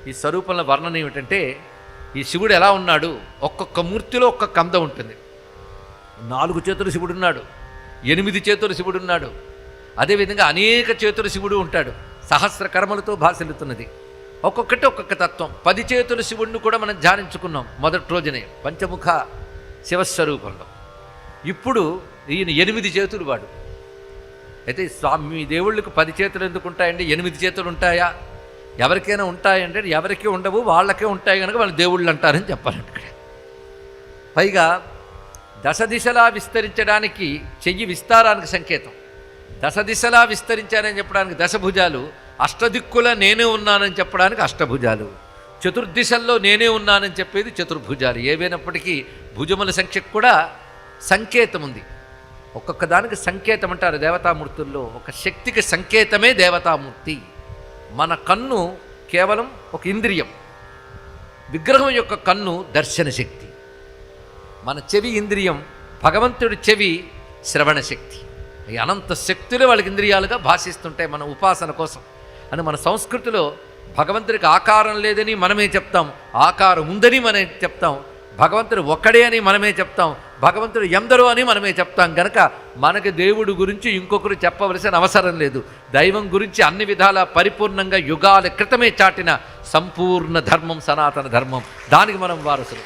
ఈ స్వరూపంలో వర్ణన ఏమిటంటే, ఈ శివుడు ఎలా ఉన్నాడు, ఒక్కొక్క మూర్తిలో ఒక్కొక్క అందం ఉంటుంది. 4 చేతుల శివుడున్నాడు, 8 చేతుల శివుడున్నాడు, అదేవిధంగా అనేక చేతుల శివుడు ఉంటాడు. సహస్ర కర్మలతో భాసిల్లుతున్నది. ఒక్కొక్కటి ఒక్కొక్క తత్వం. 10 చేతుల శివుడిని కూడా మనం ధ్యానించుకున్నాం మొదటి రోజునే పంచముఖ శివస్వరూపంలో. ఇప్పుడు ఈయన 8 చేతులు వాడు. అయితే స్వామి దేవుళ్ళకు 10 చేతులు ఎందుకు ఉంటాయండి, 8 చేతులు ఉంటాయా? ఎవరికైనా ఉంటాయంటే ఎవరికీ ఉండవు, వాళ్ళకే ఉంటాయి కనుక వాళ్ళు దేవుళ్ళు అంటారని చెప్పాలంటే ఇక్కడ. పైగా దశ దిశలా విస్తరించడానికి చెయ్యి విస్తారానికి సంకేతం. దశ దిశలా విస్తరించానని చెప్పడానికి దశభుజాలు, అష్టదిక్కుల నేనే ఉన్నానని చెప్పడానికి అష్టభుజాలు, చతుర్దిశల్లో నేనే ఉన్నానని చెప్పేది చతుర్భుజాలు. ఏవైనప్పటికీ భుజముల సంఖ్యకు కూడా సంకేతం ఉంది. ఒక్కొక్క దానికి సంకేతం అంటారు దేవతామూర్తుల్లో. ఒక శక్తికి సంకేతమే దేవతామూర్తి. మన కన్ను కేవలం ఒక ఇంద్రియం, విగ్రహం యొక్క కన్ను దర్శన శక్తి. మన చెవి ఇంద్రియం, భగవంతుడి చెవి శ్రవణ శక్తి. ఈ అనంత శక్తులు వాళ్ళకి ఇంద్రియాలుగా భాషిస్తుంటాయి మన ఉపాసన కోసం. అని మన సంస్కృతిలో భగవంతుడికి ఆకారం లేదని మనమే చెప్తాం, ఆకారం ఉందని మనం చెప్తాం, భగవంతుడు ఒక్కడే అని మనమే చెప్తాం, భగవంతుడు ఎందరో అని మనమే చెప్తాం. గనక మనకి దేవుడి గురించి ఇంకొకరు చెప్పవలసిన అవసరం లేదు. దైవం గురించి అన్ని విధాలా పరిపూర్ణంగా యుగాల క్రితమే చాటిన సంపూర్ణ ధర్మం సనాతన ధర్మం. దానికి మనం వారసులు.